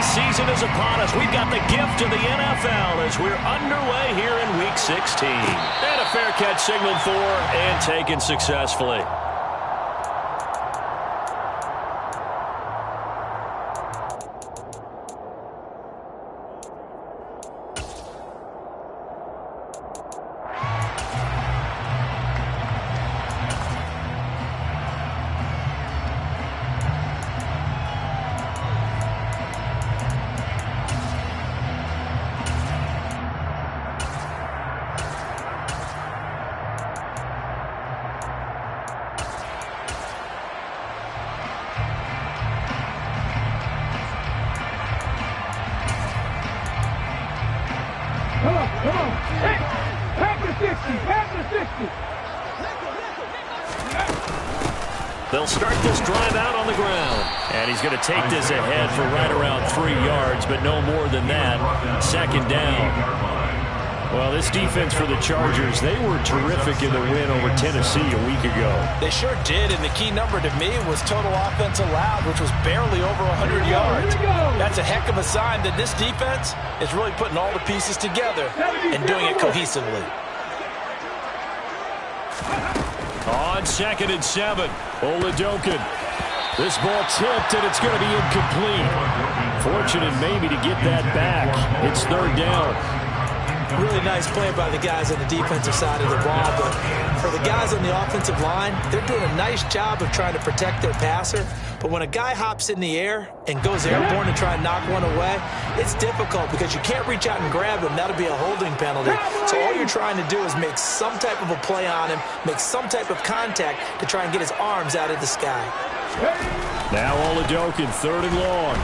season is upon us. We've got the gift of the NFL as we're underway here in Week 16. And a fair catch signaled for and taken successfully. They'll start this drive out on the ground. And he's going to take this ahead for right around 3 yards, but no more than that. Second down. Well, this defense for the Chargers, they were terrific in the win over Tennessee a week ago. They sure did, and the key number to me was total offense allowed, which was barely over 100 yards. That's a heck of a sign that this defense is really putting all the pieces together and doing it cohesively. On 2nd and 7, Oladokun. This ball tipped, and it's going to be incomplete. Fortunate maybe to get that back. It's 3rd down. Really nice play by the guys on the defensive side of the ball, but for the guys on the offensive line, they're doing a nice job of trying to protect their passer. But when a guy hops in the air and goes airborne to try and knock one away, it's difficult because you can't reach out and grab him. That'll be a holding penalty. So all you're trying to do is make some type of a play on him, make some type of contact to try and get his arms out of the sky. Now Oladokun, 3rd and long.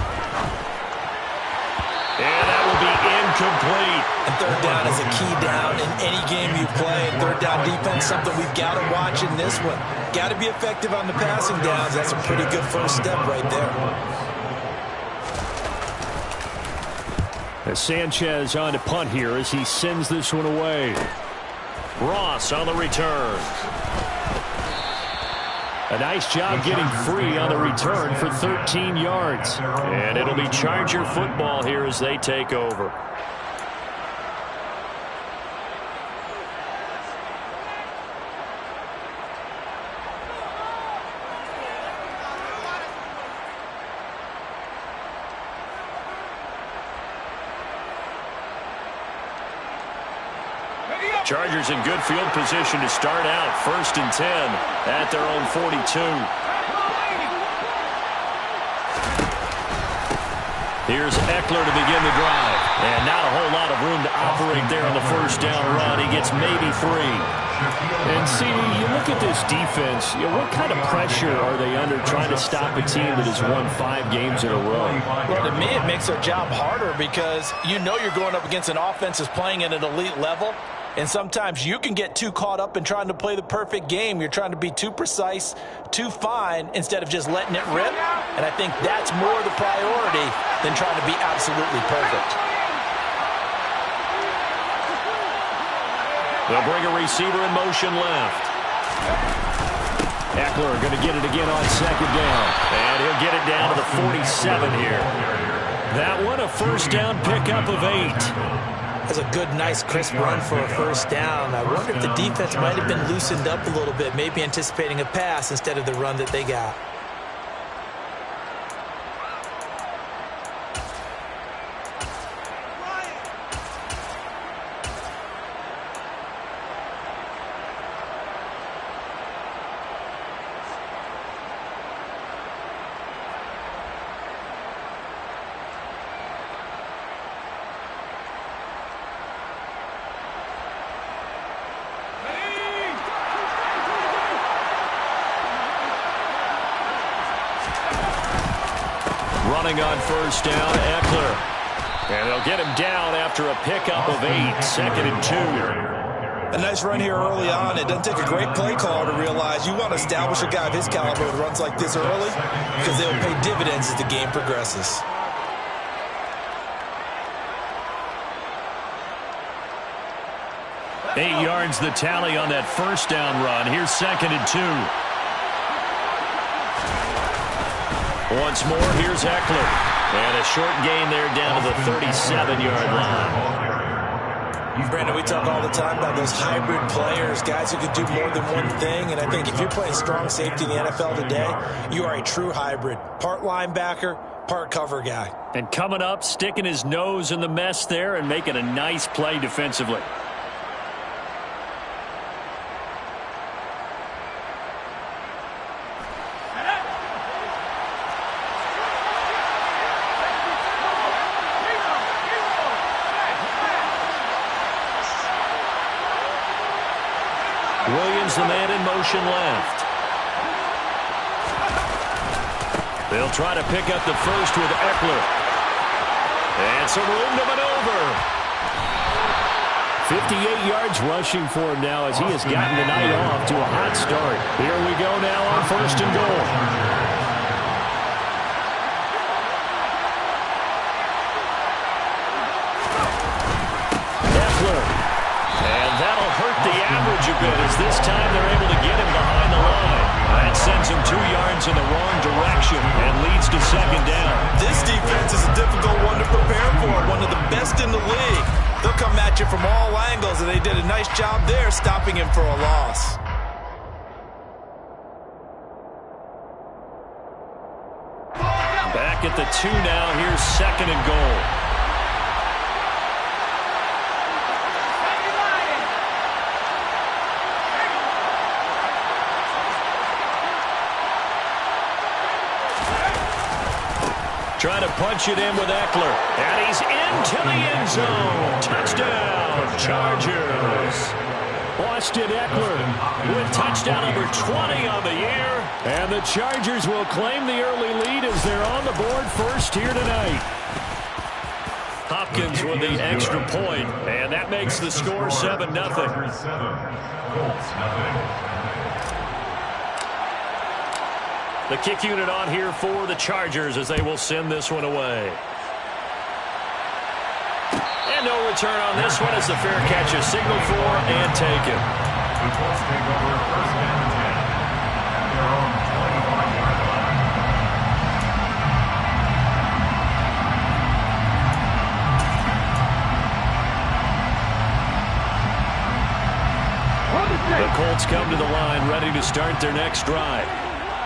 And that will be incomplete. And 3rd down is a key down in any game you play. And 3rd down defense, something we've got to watch in this one. Got to be effective on the passing downs. That's a pretty good first step right there. As Sanchez on to punt here as he sends this one away. Ross on the return. A nice job getting free on the return for 13 yards. And it'll be Charger football here as they take over. Chargers in good field position to start out. 1st and 10 at their own 42. Here's Eckler to begin the drive. And not a whole lot of room to operate there on the 1st down run. He gets maybe 3. And see, you look at this defense, what kind of pressure are they under trying to stop a team that has won 5 games in a row? Well, to me, it makes their job harder because you know you're going up against an offense that's playing at an elite level. And sometimes you can get too caught up in trying to play the perfect game. You're trying to be too precise, too fine, instead of just letting it rip. And I think that's more the priority than trying to be absolutely perfect. They'll bring a receiver in motion left. Eckler going to get it again on 2nd down. And he'll get it down to the 47 here. That one a 1st down pickup of 8. That's a good, nice, crisp run for a 1st down. I wonder if the defense might have been loosened up a little bit, maybe anticipating a pass instead of the run that they got. Running on 1st down, Eckler. And they'll get him down after a pickup of 8, 2nd and 2. A nice run here early on. It doesn't take a great play caller to realize you want to establish a guy of his caliber with runs like this early because they'll pay dividends as the game progresses. Eight yards the tally on that 1st down run. Here's 2nd and 2. Once more, here's Eckler. And a short gain there down to the 37-yard line. Brandon, we talk all the time about those hybrid players, guys who can do more than one thing. And I think if you're playing strong safety in the NFL today, you are a true hybrid. Part linebacker, part cover guy. And coming up, sticking his nose in the mess there and making a nice play defensively. Williams, the man in motion left. They'll try to pick up the first with Eckler. And some room to maneuver. 58 yards rushing for him now as he has gotten the night off to a hot start. Here we go now on 1st and goal. That'll hurt the average a bit as this time they're able to get him behind the line. That sends him 2 yards in the wrong direction and leads to 2nd down. This defense is a difficult one to prepare for, one of the best in the league. They'll come at you from all angles, and they did a nice job there stopping him for a loss. Back at the 2 now. Here's 2nd and goal. Trying to punch it in with Eckler. And he's into the end zone. Touchdown, Chargers. Austin Eckler with touchdown number 20 on the year. And the Chargers will claim the early lead as they're on the board first here tonight. Hopkins with the extra point, and that makes the score 7-0. The kick unit on here for the Chargers as they will send this one away. And no return on this one as the fair catch is signaled for and taken. The Colts come to the line ready to start their next drive.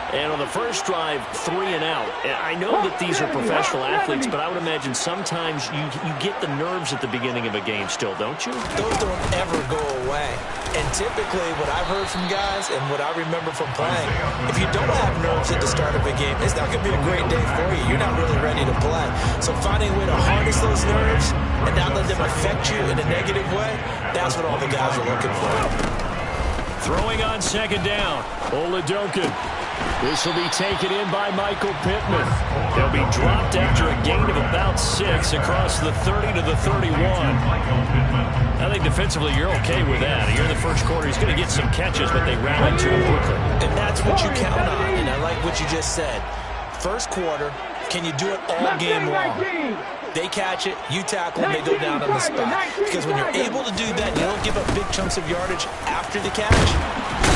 And on the first drive, 3 and out. I know that these are professional athletes, but I would imagine sometimes you get the nerves at the beginning of a game still, don't you? Those don't ever go away. And typically what I've heard from guys and what I remember from playing, if you don't have nerves at the start of a game, it's not going to be a great day for you. You're not really ready to play. So finding a way to harness those nerves and not let them affect you in a negative way, that's what all the guys are looking for. Throwing on 2nd down, Oladokun. This will be taken in by Michael Pittman. They'll be dropped after a gain of about 6 across the 30 to the 31. I think defensively you're okay with that. Here in the first quarter, he's going to get some catches, but they rallied to him quickly. And that's what you count on, and I like what you just said. First quarter, can you do it all game long? They catch it, you tackle them, they go down on the spot. Because when you're able to do that, you don't give up big chunks of yardage after the catch.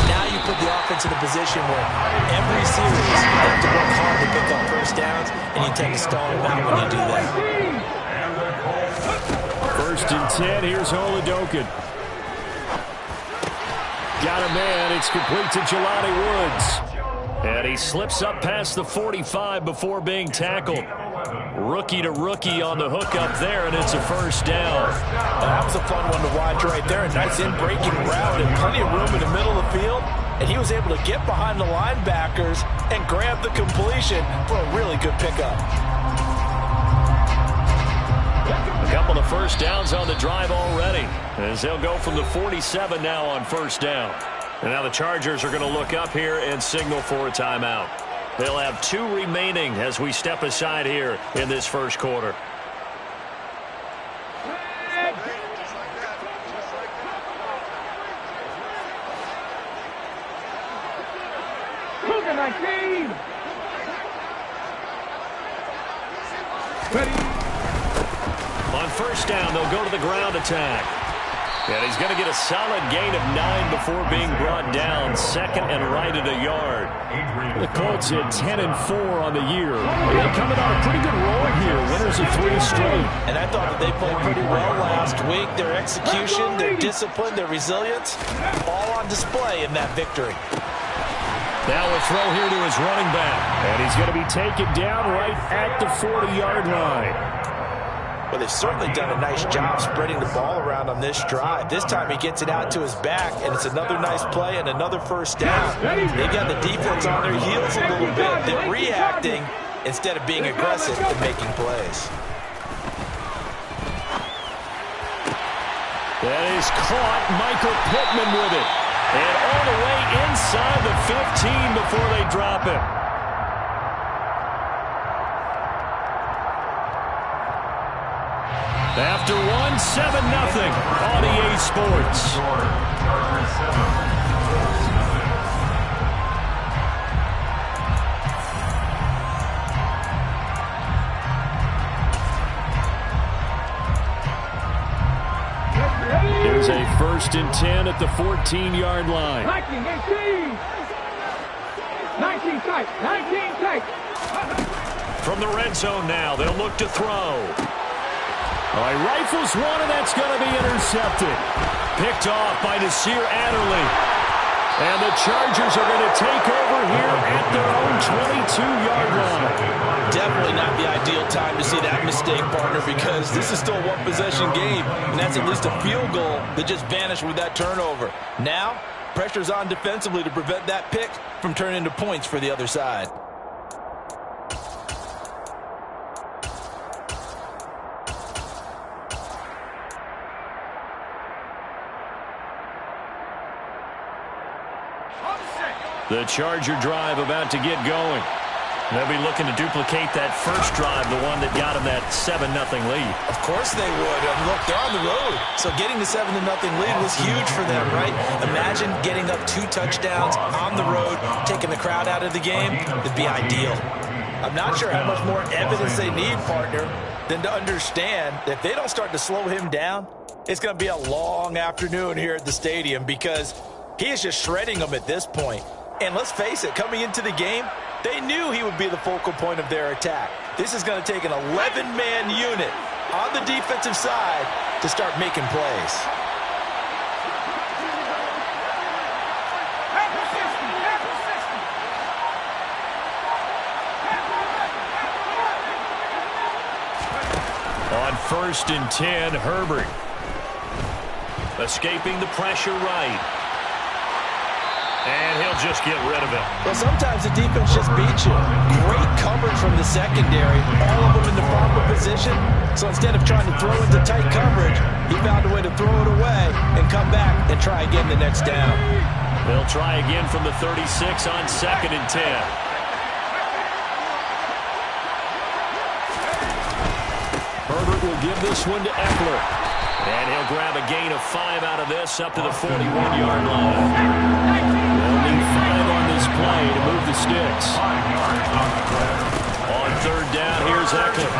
Now you put the offense in a position where every series you have to work hard to pick up first downs, and you tend to stall them out when you do that. 1st and 10, here's Oladokun. Got a man, it's complete to Jelani Woods. And he slips up past the 45 before being tackled. Rookie to rookie on the hook up there, and it's a first down. That was a fun one to watch right there. A nice in-breaking route and plenty of room in the middle of the field. And he was able to get behind the linebackers and grab the completion for a really good pickup. A couple of first downs on the drive already, as they'll go from the 47 now on 1st down. And now the Chargers are going to look up here and signal for a timeout. They'll have 2 remaining as we step aside here in this first quarter. On 1st down, they'll go to the ground attack. And he's going to get a solid gain of 9 before being brought down. Second and right at a yard. The Colts at 10-4 on the year. And they're coming on a pretty good roll here. Winners of 3 straight. And I thought that they played pretty well last week. Their execution, their discipline, their resilience, all on display in that victory. Now a throw here to his running back. And he's going to be taken down right at the 40-yard line. Well, they've certainly done a nice job spreading the ball around on this drive. This time he gets it out to his back, and it's another nice play and another first down. They've got the defense on their heels a little bit. They're reacting instead of being aggressive and making plays. That is caught. Michael Pittman with it. And all the way inside the 15 before they drop it. After one, 7-0 on EA Sports. Here's a 1st and 10 at the 14-yard line. 19 tight. From the red zone now, they'll look to throw. All right, rifles one, and that's going to be intercepted. Picked off by Nasir Adderley. And the Chargers are going to take over here at their own 22-yard line. Definitely not the ideal time to see that mistake, partner, because this is still a one-possession game, and that's at least a field goal that just vanished with that turnover. Now, pressure's on defensively to prevent that pick from turning into points for the other side. The Charger drive about to get going. They'll be looking to duplicate that first drive, the one that got them that 7-0 lead. Of course they would. Look, they're on the road. So getting the 7-0 lead was huge for them, right? Imagine getting up 2 touchdowns on the road, taking the crowd out of the game. It'd be ideal. I'm not sure how much more evidence they need, partner, than to understand that if they don't start to slow him down, it's going to be a long afternoon here at the stadium because he is just shredding them at this point. And let's face it, coming into the game, they knew he would be the focal point of their attack. This is going to take an 11-man unit on the defensive side to start making plays. On 1st and 10, Herbert. Escaping the pressure right. And he'll just get rid of it. Well, sometimes the defense just beats you. Great coverage from the secondary. All of them in the proper position. So instead of trying to throw into tight coverage, he found a way to throw it away and come back and try again the next down. They'll try again from the 36 on 2nd and 10. Herbert will give this one to Eckler. And he'll grab a gain of 5 out of this up to the 41-yard line. They'll need 5 on this play to move the sticks. On 3rd down, here's Eckler.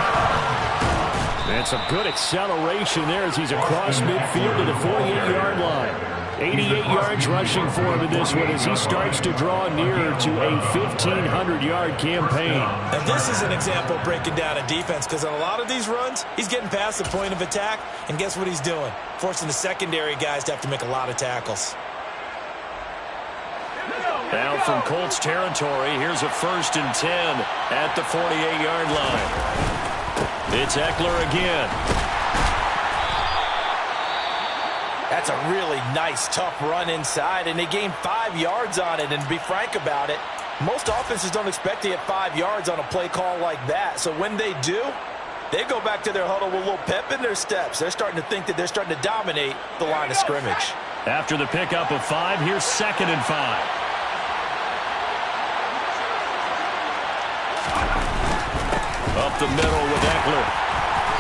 And some good acceleration there as he's across midfield to the 48-yard line. 88 yards rushing for him in this one as he starts to draw nearer to a 1,500-yard campaign. And this is an example of breaking down a defense because on a lot of these runs, he's getting past the point of attack, and guess what he's doing? Forcing the secondary guys to have to make a lot of tackles. Now from Colts territory, here's a 1st and 10 at the 48-yard line. It's Eckler again. That's a really nice, tough run inside, and they gained 5 yards on it. And to be frank about it, most offenses don't expect to get 5 yards on a play call like that. So when they do, they go back to their huddle with a little pep in their steps. They're starting to think that they're starting to dominate the line of scrimmage. After the pickup of 5, here's 2nd and 5. Up the middle with Eckler.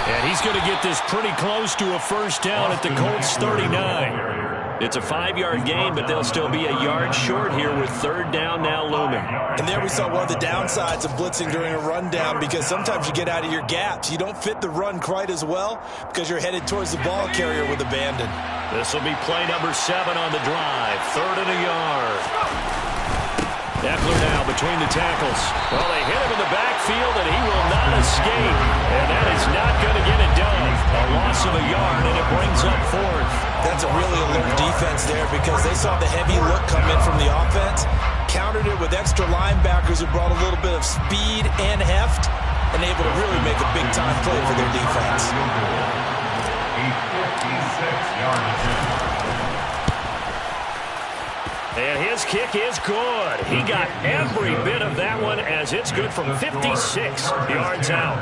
And he's going to get this pretty close to a first down at the Colts 39. It's a 5-yard gain, but they'll still be a yard short here with third down now looming. And there we saw one of the downsides of blitzing during a rundown, because sometimes you get out of your gaps. You don't fit the run quite as well because you're headed towards the ball carrier with abandon. This will be play number 7 on the drive. 3rd and a yard. Eckler now between the tackles. Well, they hit him in the backfield, and he will not escape. And that is not going to get it done. A loss of a yard, and it brings up 4th. That's a really alert defense there, because they saw the heavy look come in from the offense, countered it with extra linebackers who brought a little bit of speed and heft, and able to really make a big-time play for their defense. And his kick is good. He got every bit of that one, as it's good from 56 yards out.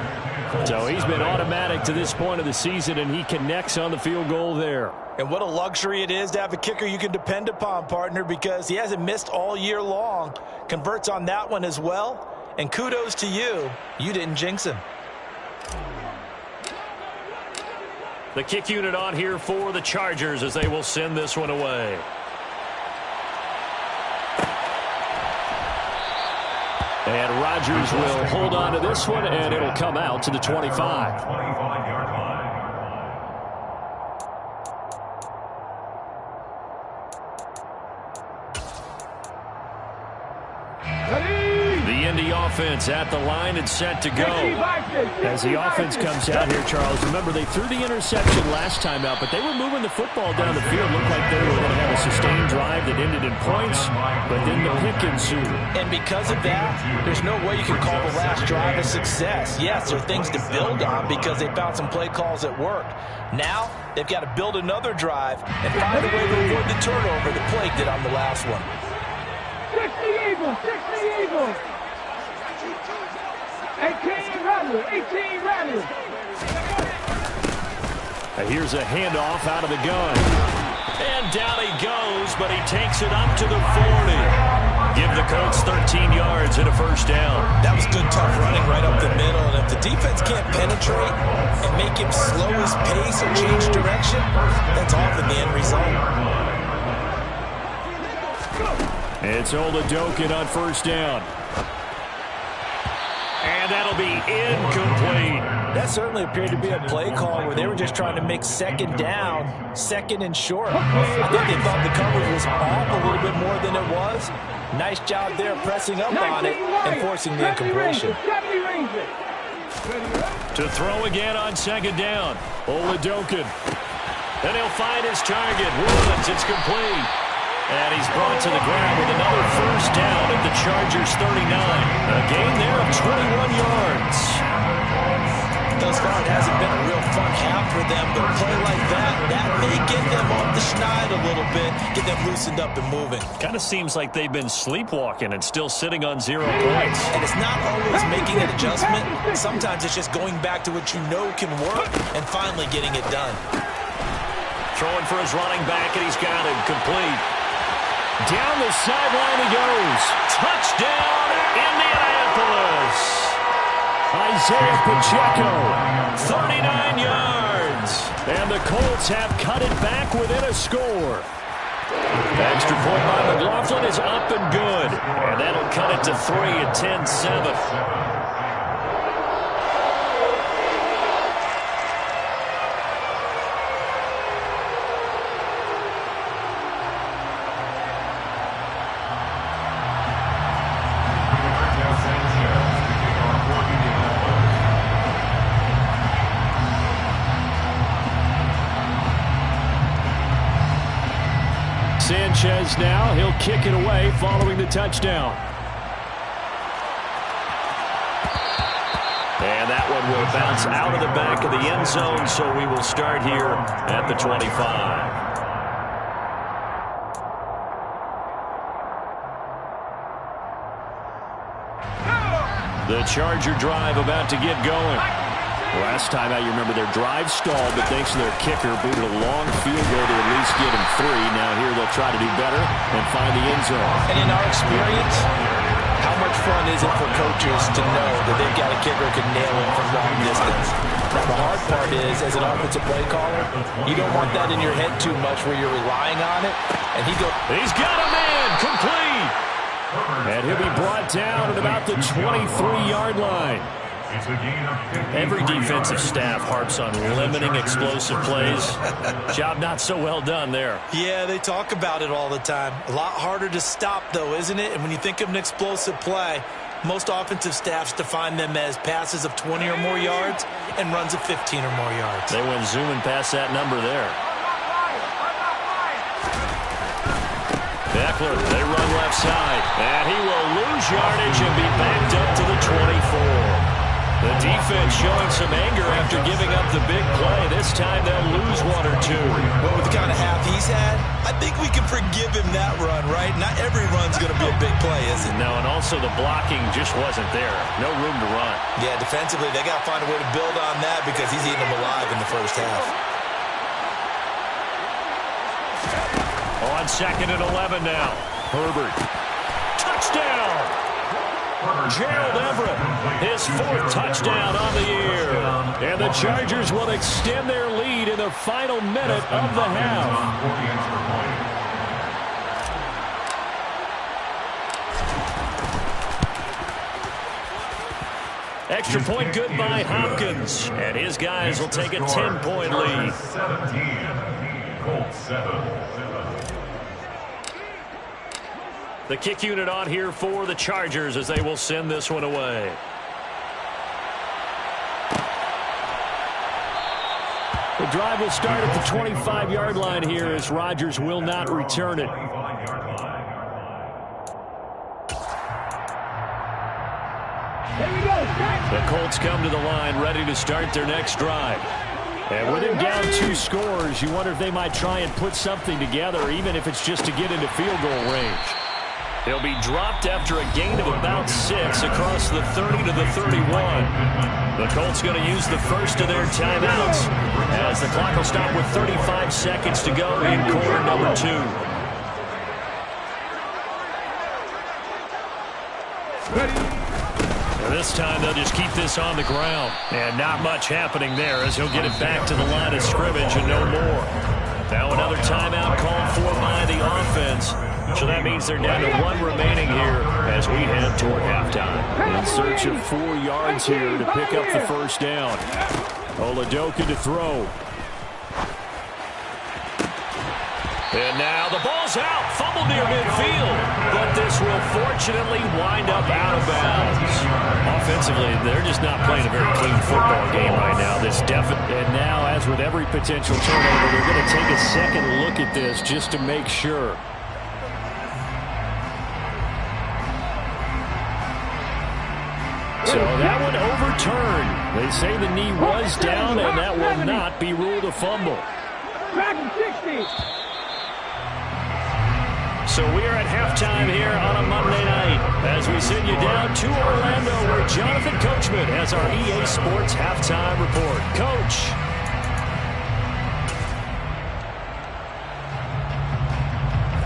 So he's been automatic to this point of the season, and he connects on the field goal there. And what a luxury it is to have a kicker you can depend upon, partner, because he hasn't missed all year long. Converts on that one as well. And kudos to you. You didn't jinx him. The kick unit on here for the Chargers as they will send this one away. And Rodgers will hold on to this one, and it'll come out to the 25. The Indy offense at the line and set to go. As the offense comes out here, Charles, remember they threw the interception last time out, but they were moving the football down the field. Looked like they were going to have a sustained drive that ended in points, but then the pick ensued. And because of that, there's no way you can call the last drive a success. Yes, there are things to build on because they found some play calls that worked. Now, they've got to build another drive and find a way to avoid the turnover that Plague did on the last one. 60 Eagles, 60 Eagles. 18 Rattlers, 18 Rattlers. Here's a handoff out of the gun. And down he goes, but he takes it up to the 40. Give the Colts 13 yards and a first down. That was good, tough running right up the middle. And if the defense can't penetrate and make him slow his pace or change direction, that's often the end result. It's Oladokun on first down. And that'll be incomplete. That certainly appeared to be a play call where they were just trying to make second down, second and short. I think they thought the coverage was off a little bit more than it was. Nice job there pressing up on it and forcing the incompletion. To throw again on second down. Oladokun. And he'll find his target. Woods, it's complete. And he's brought to the ground with another first down at the Chargers 39. A gain there of 21 yards. Thus far, it hasn't been a real fun half for them, but a play like that may get them off the schneid a little bit, get them loosened up and moving. Kind of seems like they've been sleepwalking and still sitting on 0 points. And it's not always making an adjustment. Sometimes it's just going back to what you know can work and finally getting it done. Throwing for his running back, and he's got him complete. Down the sideline he goes. Touchdown, Indianapolis. Isaiah Pacheco, 39 yards. And the Colts have cut it back within a score. Extra point by McLaughlin is up and good. And that'll cut it to 3 at 10-7. Sanchez now, he'll kick it away following the touchdown. And that one will bounce out of the back of the end zone, so we will start here at the 25. The Charger drive about to get going. Last time out, you remember their drive stalled, but thanks to their kicker, booted a long field goal to at least get him 3. Now here they'll try to do better and find the end zone. And in our experience, how much fun is it for coaches to know that they've got a kicker who can nail it from long distance? The hard part is, as an offensive play caller, you don't want that in your head too much where you're relying on it. And he's got a man, complete. And he'll be brought down at about the 23-yard line. Every defensive staff harps on limiting explosive plays. Job not so well done there. Yeah, they talk about it all the time. A lot harder to stop, though, isn't it? And when you think of an explosive play, most offensive staffs define them as passes of 20 or more yards and runs of 15 or more yards. They went zooming past that number there. Eckler, they run left side. And he will lose yardage and be backed up to the 24. The defense showing some anger after giving up the big play. This time they'll lose one or two. But with the kind of half he's had, I think we can forgive him that run, right? Not every run's going to be a big play, is it? No, and also the blocking just wasn't there. No room to run. Yeah, defensively, they got to find a way to build on that because he's eating them alive in the first half. On 2nd and 11 now. Herbert. Touchdown! Gerald Everett, his 4th touchdown on the year. And the Chargers will extend their lead in the final minute of the half. Extra point good by Hopkins. And his guys will take a 10-point lead. 17, Colts 7. The kick unit on here for the Chargers as they will send this one away. The drive will start at the 25-yard line here as Rodgers will not return it. The Colts come to the line ready to start their next drive. And with him down 2 scores, you wonder if they might try and put something together, even if it's just to get into field goal range. He'll be dropped after a gain of about 6 across the 30 to the 31. The Colts going to use the first of their timeouts as the clock will stop with 35 seconds to go in quarter number 2. And this time they'll just keep this on the ground. And not much happening there as he'll get it back to the line of scrimmage and no more. Now another timeout called for by the offense. So that means they're down to 1 remaining here as we head toward halftime. In search of 4 yards here to pick up the first down. Oladoka to throw. And now the ball's out. Fumbled near midfield. But this will fortunately wind up out of bounds. Offensively, they're just not playing a very clean football game right now. And now, as with every potential turnover, they're going to take a second look at this just to make sure. So that one overturned. They say the knee was down, and that will not be ruled a fumble. So we are at halftime here on a Monday night as we send you down to Orlando where Jonathan Coachman has our EA Sports halftime report. Coach.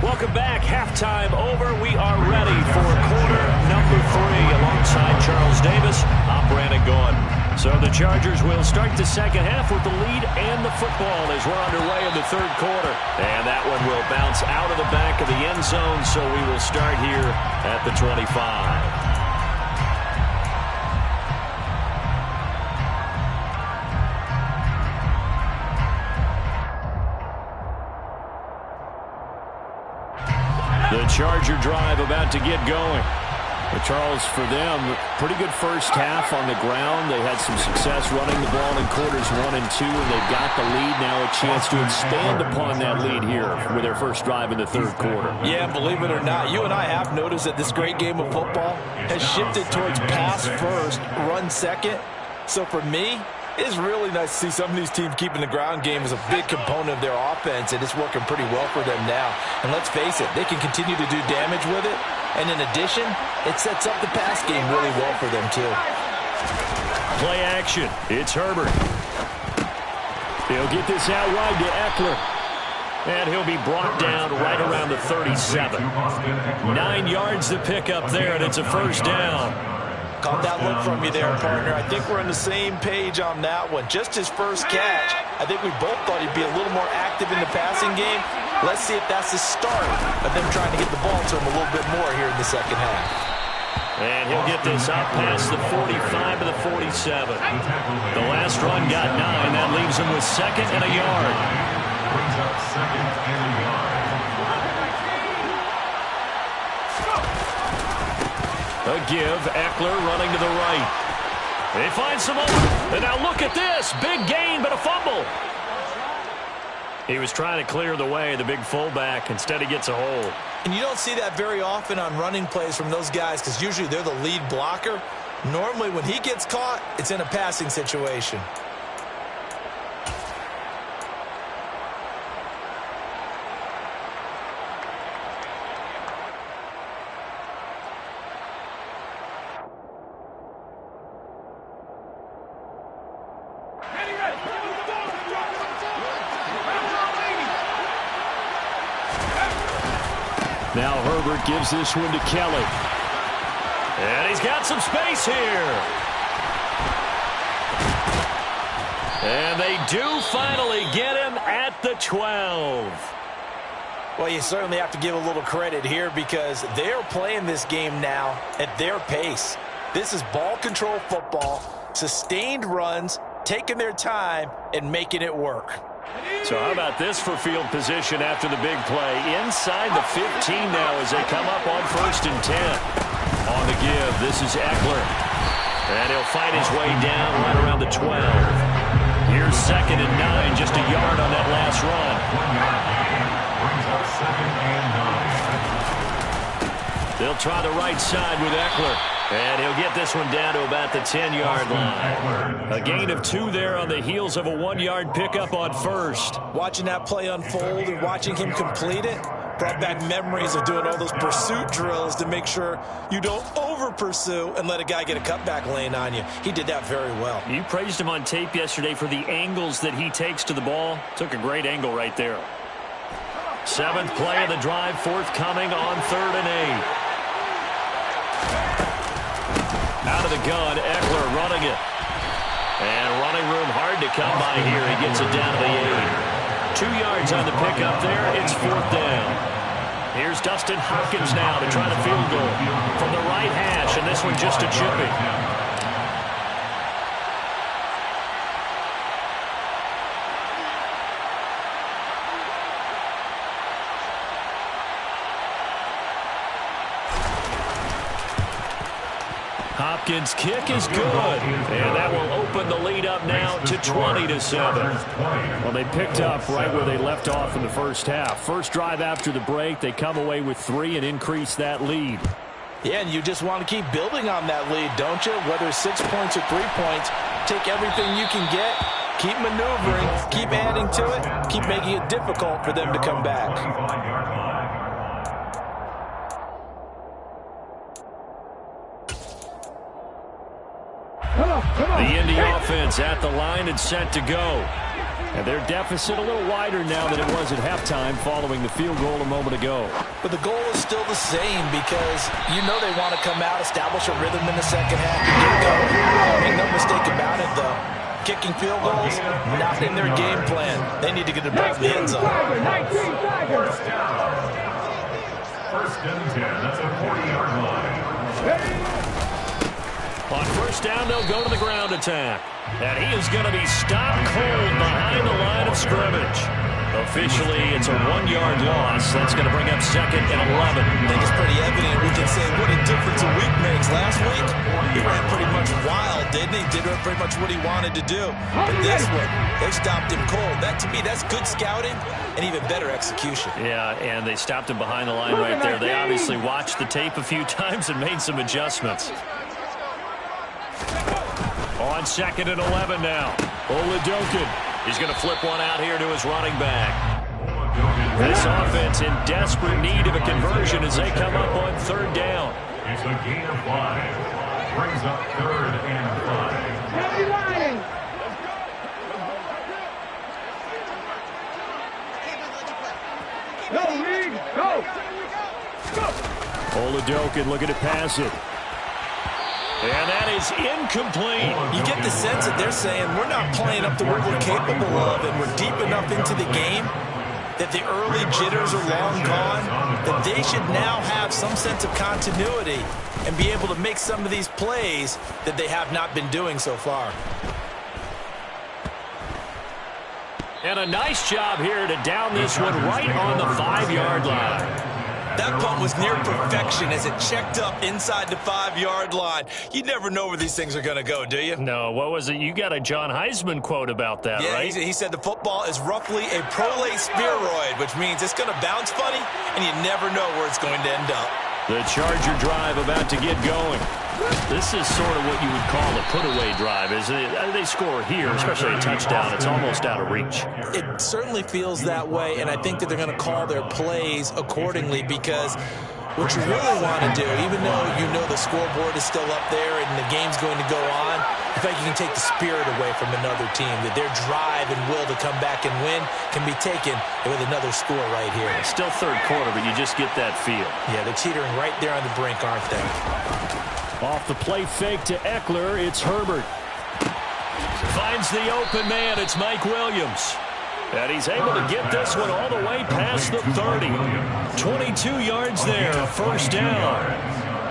Welcome back. Halftime over. We are ready for quarter number 3 alongside Charles Davis. I'm Brandon Gaudin. So the Chargers will start the second half with the lead and the football as we're underway in the 3rd quarter. And that one will bounce out of the back of the end zone, so we will start here at the 25. The Charger drive about to get going. Charles, for them, pretty good first half on the ground. They had some success running the ball in quarters 1 and 2, and they've got the lead now, a chance to expand upon that lead here with their first drive in the 3rd quarter. Yeah, believe it or not, you and I have noticed that this great game of football has shifted towards pass first, run second. So for me, it's really nice to see some of these teams keeping the ground game as a big component of their offense, and it's working pretty well for them now. And let's face it, they can continue to do damage with it. And in addition, it sets up the pass game really well for them, too. Play action. It's Herbert. He'll get this out wide to Eckler. And he'll be brought down right around the 37. 9 yards to pick up there, and it's a first down. Caught that look from you there, partner. I think we're on the same page on that one. Just his first catch. I think we both thought he'd be a little more active in the passing game. Let's see if that's the start of them trying to get the ball to him a little bit more here in the second half. And he'll get this up past the 45 to the 47. The last run got 9. That leaves him with 2nd and a yard. Brings up 2nd and a yard. A give, Eckler running to the right. They find some open. And now look at this. Big gain, but a fumble. He was trying to clear the way, the big fullback. Instead, he gets a hold. And you don't see that very often on running plays from those guys because usually they're the lead blocker. Normally, when he gets caught, it's in a passing situation. Now Herbert gives this one to Kelly. And he's got some space here. And they do finally get him at the 12. Well, you certainly have to give a little credit here because they're playing this game now at their pace. This is ball control football, sustained runs, taking their time, and making it work. So how about this for field position after the big play? Inside the 15 now as they come up on 1st and 10. On the give, this is Eckler. And he'll fight his way down right around the 12. Here's 2nd and 9, just a yard on that last run. 1 yard gain. Brings up 2nd and 9. They'll try the right side with Eckler. And he'll get this one down to about the 10-yard line. A gain of 2 there on the heels of a 1-yard pickup on 1st. Watching that play unfold and watching him complete it brought back memories of doing all those pursuit drills to make sure you don't over-pursue and let a guy get a cutback lane on you. He did that very well. You praised him on tape yesterday for the angles that he takes to the ball. Took a great angle right there. 7th play of the drive, forthcoming on 3rd and 8. Out of the gun, Eckler running it. And running room hard to come by here. He gets it down to the 8. 2 yards on the pickup there. It's 4th down. Here's Dustin Hopkins now to try the field goal from the right hash, and this one just a chipping. Hopkins' kick is good, and that will open the lead up now to 20-7. Well, they picked up right where they left off in the first half. First drive after the break, they come away with 3 and increase that lead. Yeah, and you just want to keep building on that lead, don't you? Whether it's 6 points or 3 points, take everything you can get, keep maneuvering, keep adding to it, keep making it difficult for them to come back. The Indy offense at the line and set to go. And their deficit a little wider now than it was at halftime following the field goal a moment ago. But the goal is still the same because you know they want to come out, establish a rhythm in the second half, and get going. Make no mistake about it, though. Kicking field goals, not in their game plan. They need to get it back in the end zone. First down. 1st and 10. That's a 40-yard line. On 1st down, they'll go to the ground attack. And he is going to be stopped cold behind the line of scrimmage. Officially, it's a 1-yard loss. That's going to bring up 2nd and 11. I think it's pretty evident. We can say what a difference a week makes. Last week, he ran pretty much wild, didn't he? Did pretty much what he wanted to do. But this one, they stopped him cold. That, to me, that's good scouting and even better execution. Yeah, and they stopped him behind the line right there. They obviously watched the tape a few times and made some adjustments. On 2nd and 11 now. Oladokun. He's going to flip one out here to his running back. This offense in desperate need of a conversion as they come up on 3rd down. It's a gain of 5. Brings up 3rd and 5. Heavy line. Go, Reed. Go. Oladokun looking to pass it. And that is incomplete. You get the sense that they're saying we're not playing up to what we're capable of, and we're deep enough into the game that the early jitters are long gone, that they should now have some sense of continuity and be able to make some of these plays that they have not been doing so far. And a nice job here to down this one right on the 5-yard line. That punt was near perfection as it checked up inside the 5-yard line. You never know where these things are going to go, do you? No, what was it? You got a John Heisman quote about that, right? Yeah, he said the football is roughly a prolate spheroid, which means it's going to bounce funny, and you never know where it's going to end up. The Charger drive about to get going. This is sort of what you would call a put-away drive. They score here, especially a touchdown. It's almost out of reach. It certainly feels that way, and I think that they're going to call their plays accordingly because what you really want to do, even though you know the scoreboard is still up there and the game's going to go on, I think you can take the spirit away from another team, that their drive and will to come back and win can be taken with another score right here. Still third quarter, but you just get that feel. Yeah, they're teetering right there on the brink, aren't they? Off the play fake to Eckler, it's Herbert. Finds the open man, it's Mike Williams. And he's able to get this one all the way past the 30. 22 yards there, first down.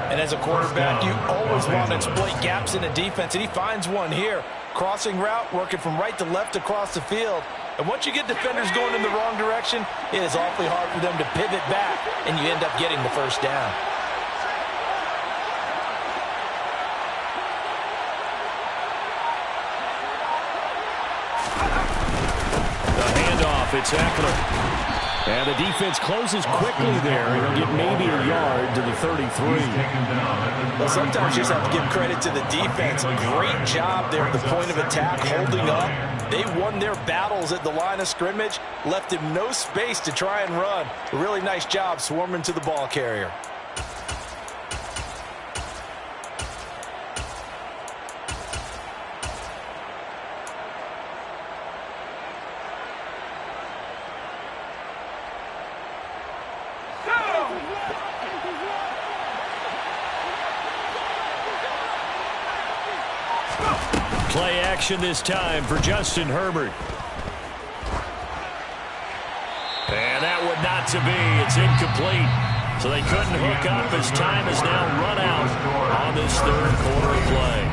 And as a quarterback, you always want to exploit gaps in the defense, and he finds one here. Crossing route, working from right to left across the field. And once you get defenders going in the wrong direction, it is awfully hard for them to pivot back, and you end up getting the first down. It's Eckler. And the defense closes quickly there. It'll get maybe a yard to the 33. Well, sometimes you just have to give credit to the defense. Great job there at the point of attack, holding up. They won their battles at the line of scrimmage, left him no space to try and run. A really nice job swarming to the ball carrier. Play action this time for Justin Herbert. And that would not to be. It's incomplete. So they couldn't hook up as time has now run out on this third quarter play.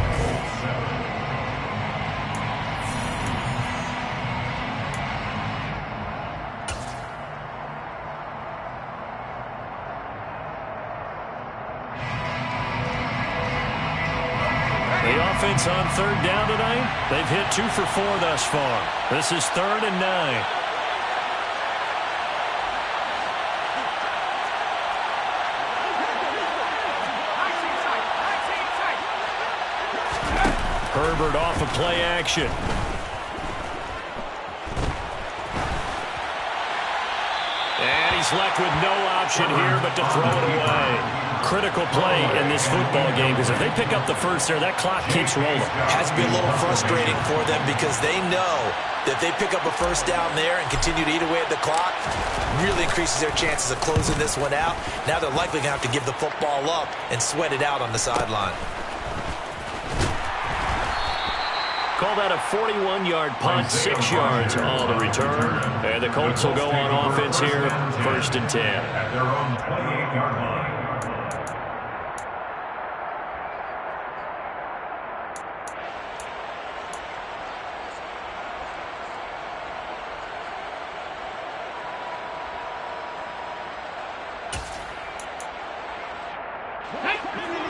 Offense on third down tonight. They've hit 2 for 4 thus far. This is 3rd and 9. Herbert off of play action. And he's left with no option here but to throw it away. Critical play in this football game because if they pick up the first there, that clock keeps rolling. Has to be a little frustrating for them because they know that they pick up a first down there and continue to eat away at the clock, really increases their chances of closing this one out. Now they're likely going to have to give the football up and sweat it out on the sideline. Call that a 41-yard punt, 6 yards on the return. And the Colts will go on offense here, 1st and 10. At their own 28-yard line.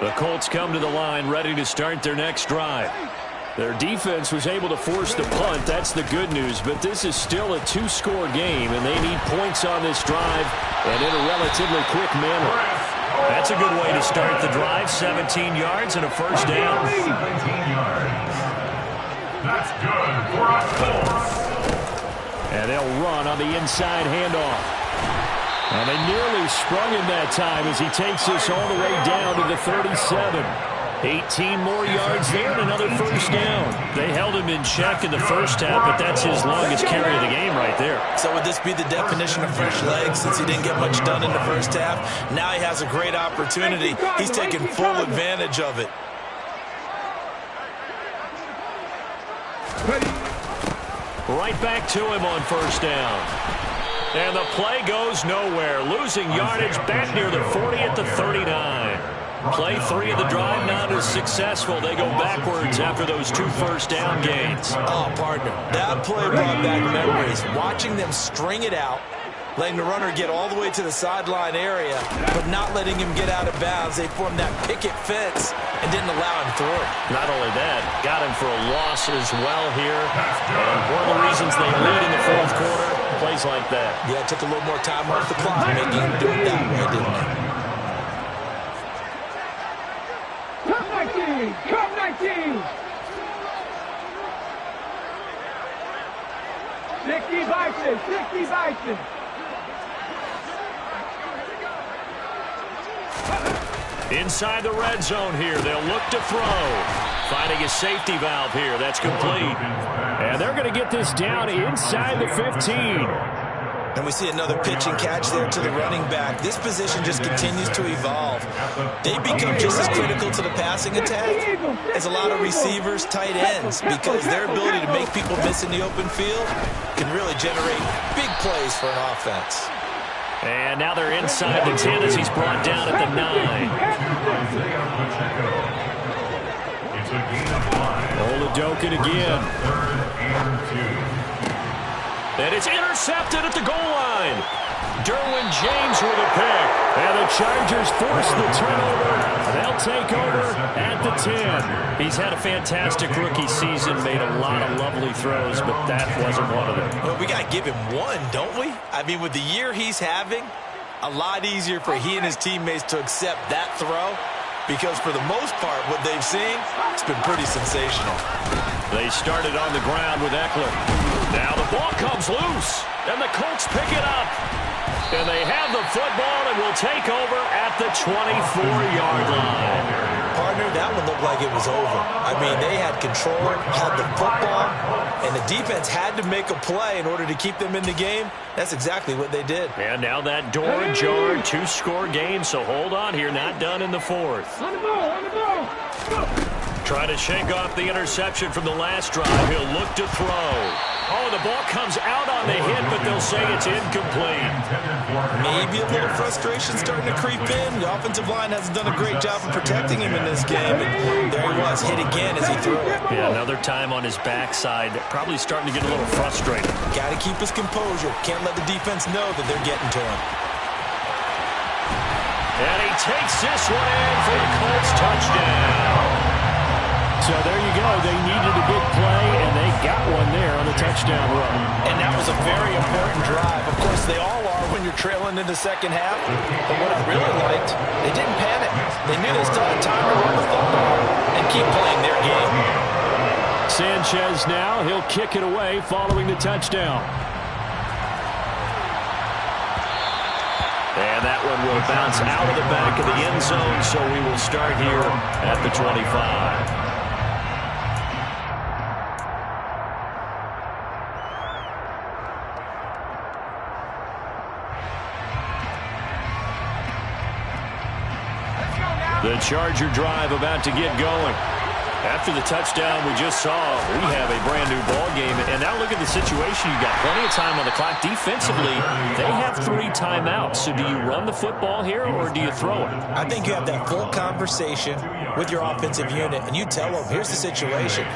The Colts come to the line ready to start their next drive. Their defense was able to force the punt. That's the good news. But this is still a 2-score game, and they need points on this drive and in a relatively quick manner. That's a good way to start the drive. 17 yards and a first down. 17 yards. That's good for a Colts. And they'll run on the inside handoff. And they nearly sprung him that time as he takes this all the way down to the 37. 18 more yards there and another first down. They held him in check in the first half, but that's his longest carry of the game right there. So would this be the definition of fresh legs since he didn't get much done in the first half? Now he has a great opportunity. He's taking full advantage of it. Right back to him on first down. And the play goes nowhere. Losing yardage back near the 40 at the 39. Play 3 of the drive not as successful. They go backwards after those 2 first-down gains. Oh, partner, that play brought back memories. Watching them string it out, letting the runner get all the way to the sideline area, but not letting him get out of bounds. They formed that picket fence and didn't allow him through. Not only that, got him for a loss as well here. And one of the reasons they lead in the fourth quarter, plays like that. Yeah, it took a little more time off the clock, making him do it that way, didn't it? Come 19! 60 Bison! 60 Bison! Inside the red zone here, they'll look to throw. Finding a safety valve here, that's complete. And they're going to get this down inside the 15. And we see another pitch and catch there to the running back. This position just continues to evolve. They become just as critical to the passing attack as a lot of receivers, tight ends, because their ability to make people miss in the open field can really generate big plays for an offense. And now they're inside the 10 as he's brought down at the 9. Oladokun again. And it's intercepted at the goal line. Derwin James with a pick. And the Chargers force the turnover. They'll take over at the 10. He's had a fantastic rookie season, made a lot of lovely throws, but that wasn't one of them. Well, we got to give him one, don't we? I mean, with the year he's having, a lot easier for he and his teammates to accept that throw, because for the most part, what they've seen, it's been pretty sensational. They started on the ground with Eckler. Now the ball comes loose, and the Colts pick it up. And they have the football and will take over at the 24-yard line. Partner, that one looked like it was over. I mean, they had control, had the football, and the defense had to make a play in order to keep them in the game. That's exactly what they did. And now that door ajar, 2-score game, so hold on here, not done in the fourth. On the ball, on the ball! Go. Trying to shake off the interception from the last drive. He'll look to throw. Oh, the ball comes out on the hit, but they'll say it's incomplete. Maybe a little frustration starting to creep in. The offensive line hasn't done a great job of protecting him in this game. And there he was, hit again as he threw it. Yeah, another time on his backside. Probably starting to get a little frustrated. Got to keep his composure. Can't let the defense know that they're getting to him. And he takes this one in for the Colts touchdown. So there you go. They needed a big play, and they got one there on the touchdown run. And that was a very important drive. Of course, they all are when you're trailing in the second half. But what I really liked, they didn't panic. They knew they still had time to run the football and keep playing their game. Sanchez now. He'll kick it away following the touchdown. And that one will bounce out of the back of the end zone, so we will start here at the 25. The Charger drive about to get going. After the touchdown we just saw, we have a brand-new ball game. And now look at the situation. You got plenty of time on the clock. Defensively, they have 3 timeouts. So do you run the football here or do you throw it? I think you have that full conversation with your offensive unit, and you tell them, here's the situation.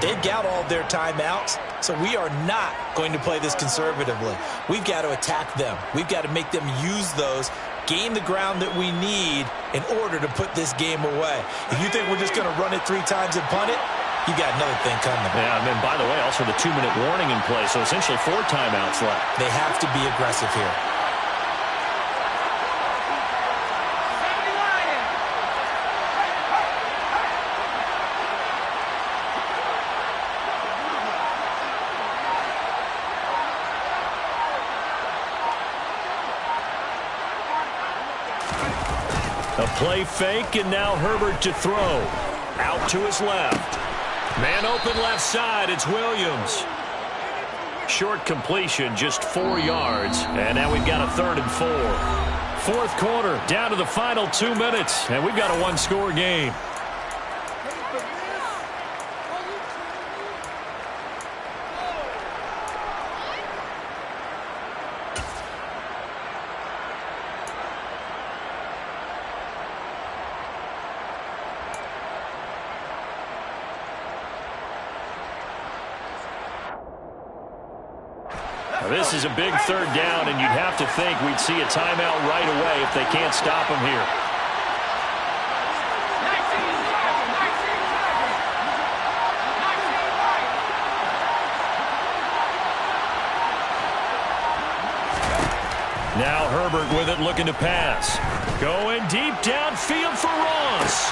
They've got all their timeouts, so we are not going to play this conservatively. We've got to attack them. We've got to make them use those, gain the ground that we need in order to put this game away. If you think we're just going to run it 3 times and punt it, you got another thing coming. Yeah, and then, by the way, also the 2-minute warning in play, so essentially 4 timeouts left. They have to be aggressive here. A play fake, and now Herbert to throw. Out to his left. Man open left side, it's Williams. Short completion, just 4 yards. And now we've got a 3rd and 4. Fourth quarter, down to the final 2 minutes, and we've got a 1-score game. This is a big third down, and you'd have to think we'd see a timeout right away if they can't stop him here. Now Herbert with it, looking to pass. Going deep downfield for Ross.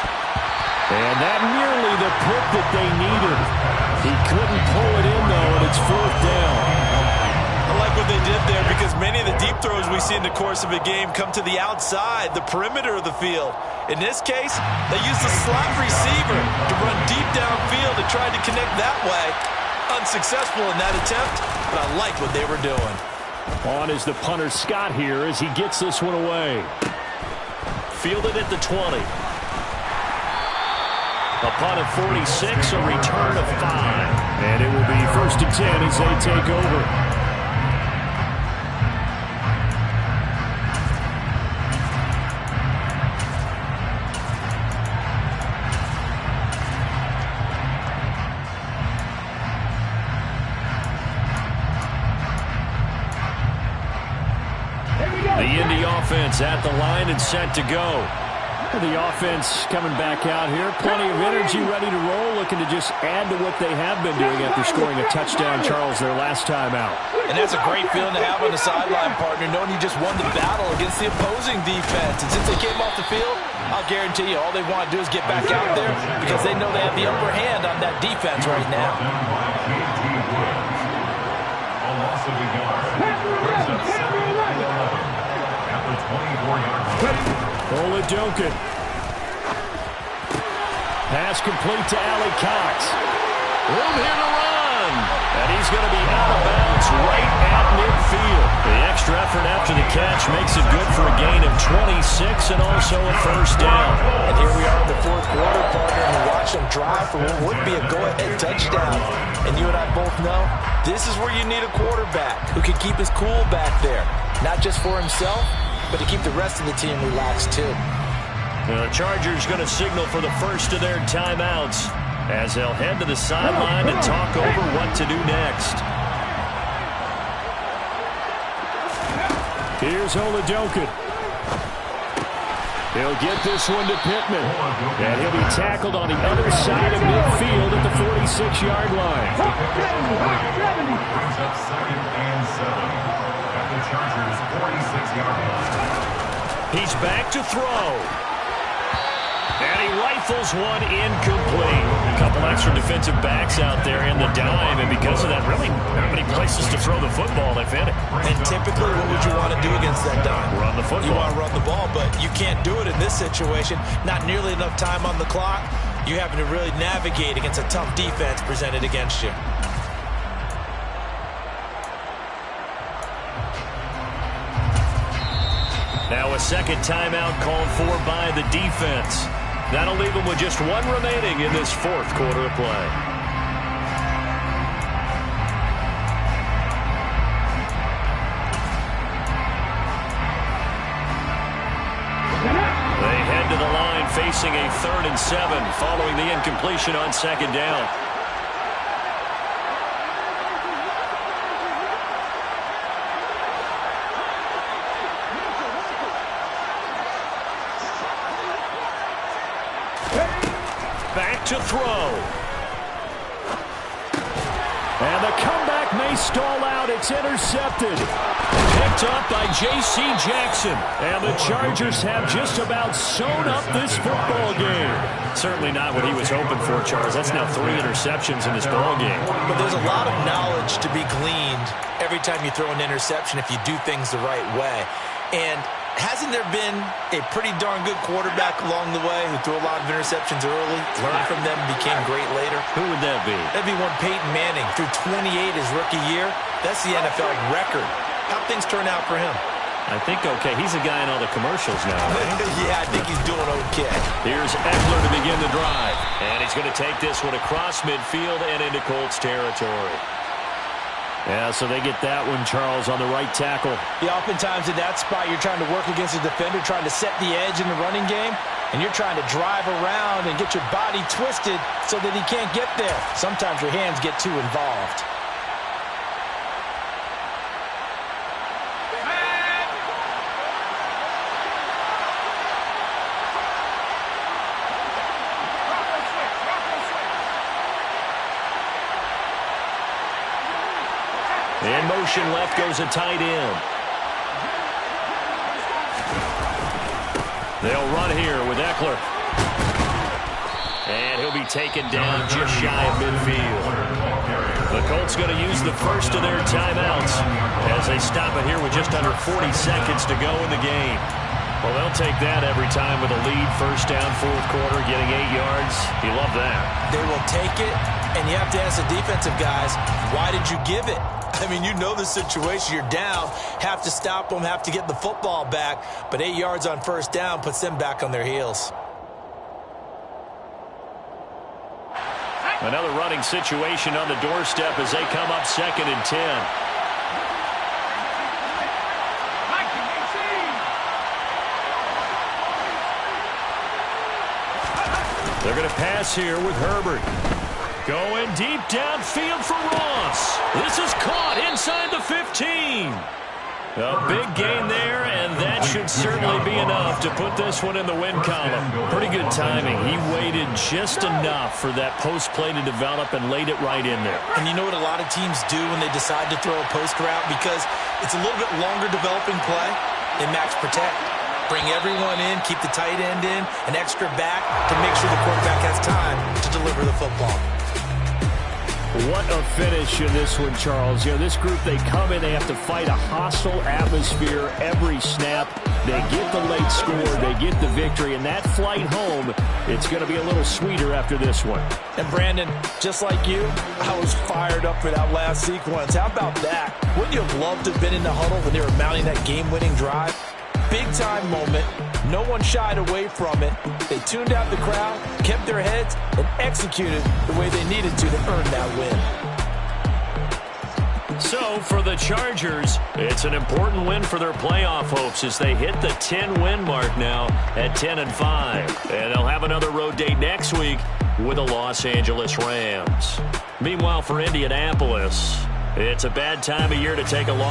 And that nearly the pick that they needed. He couldn't pull it in, though, and it's fourth down. I like what they did there because many of the deep throws we see in the course of a game come to the outside, the perimeter of the field. In this case, they used the slot receiver to run deep downfield and tried to connect that way. Unsuccessful in that attempt, but I like what they were doing. On is the punter Scott here as he gets this one away. Fielded at the 20. A punt of 46, a return of 5. And it will be 1st and 10 as they take over. The Indy offense at the line and set to go. The offense coming back out here. Plenty of energy, ready to roll, looking to just add to what they have been doing after scoring a touchdown, Charles, their last time out. And that's a great feeling to have on the sideline, partner, knowing you just won the battle against the opposing defense. And since they came off the field, I'll guarantee you all they want to do is get back out there because they know they have the upper hand on that defense right now. A loss of a yard. Brings up 7 and 11 at the 24-yard line. Oladokun. Pass complete to Allie Cox. Room here to run. And he's going to be out of bounds right at midfield. The extra effort after the catch makes it good for a gain of 26 and also a first down. And here we are in the fourth quarter, partner, and watch them drive for what would be a go-ahead touchdown. And you and I both know this is where you need a quarterback who can keep his cool back there. Not just for himself, but to keep the rest of the team relaxed too. The Chargers going to signal for the first of their timeouts as they'll head to the sideline and talk over what to do next. Here's Oladokun. He'll get this one to Pittman. And he'll be tackled on the other side of midfield at the 46-yard line. Brings up 2nd and 7 at the Chargers' 46-yard line. He's back to throw. And he rifles one incomplete. A couple extra defensive backs out there in the dime, and because of that, really not many places to throw the football, if any. And typically, what would you want to do against that dime? Run the football. You want to run the ball, but you can't do it in this situation. Not nearly enough time on the clock. You're having to really navigate against a tough defense presented against you. Now a second timeout called for by the defense. That'll leave them with just one remaining in this fourth quarter of play. They head to the line facing a 3rd and 7 following the incompletion on 2nd down. Back to throw. And the comeback may stall out. It's intercepted. Picked up by J.C. Jackson. And the Chargers have just about sewn up this football game. Certainly not what he was hoping for, Charles. That's now 3 interceptions in this ball game. But there's a lot of knowledge to be gleaned every time you throw an interception if you do things the right way. And hasn't there been a pretty darn good quarterback along the way who threw a lot of interceptions early, learned from them, became great later? Who would that be? That'd be one Peyton Manning. Threw 28 his rookie year. That's the NFL record. How'd things turn out for him? I think okay. He's a guy in all the commercials now, right? Yeah, I think he's doing okay. Here's Eckler to begin the drive. And he's going to take this one across midfield and into Colts territory. Yeah, so they get that one, Charles, on the right tackle. Yeah, oftentimes in that spot, you're trying to work against a defender, trying to set the edge in the running game, and you're trying to drive around and get your body twisted so that he can't get there. Sometimes your hands get too involved. In motion left goes a tight end. They'll run here with Ekeler. And he'll be taken down just shy of midfield. The Colts going to use the first of their timeouts as they stop it here with just under 40 seconds to go in the game. Well, they'll take that every time with a lead. First down, fourth quarter, getting 8 yards. You love that. They will take it, and you have to ask the defensive guys, why did you give it? I mean, you know the situation. You're down, have to stop them, have to get the football back. But 8 yards on first down puts them back on their heels. Another running situation on the doorstep as they come up 2nd and 10. They're going to pass here with Herbert. Going deep downfield for Ross. This is caught inside the 15. A big gain there, and that should certainly be enough to put this one in the win column. Pretty good timing. He waited just enough for that post play to develop and laid it right in there. And you know what a lot of teams do when they decide to throw a post route? Because it's a little bit longer developing play. They max protect. Bring everyone in, keep the tight end in, an extra back to make sure the quarterback has time to deliver the football. What a finish in this one, Charles. You know, this group, they come in, they have to fight a hostile atmosphere every snap. They get the late score, they get the victory, and that flight home, it's going to be a little sweeter after this one. And Brandon, just like you, I was fired up for that last sequence. How about that? Wouldn't you have loved to have been in the huddle when they were mounting that game-winning drive? Big-time moment. No one shied away from it. They tuned out the crowd, kept their heads, and executed the way they needed to earn that win. So, for the Chargers, it's an important win for their playoff hopes as they hit the 10-win mark now at 10-5. And they'll have another road date next week with the Los Angeles Rams. Meanwhile, for Indianapolis, it's a bad time of year to take a loss.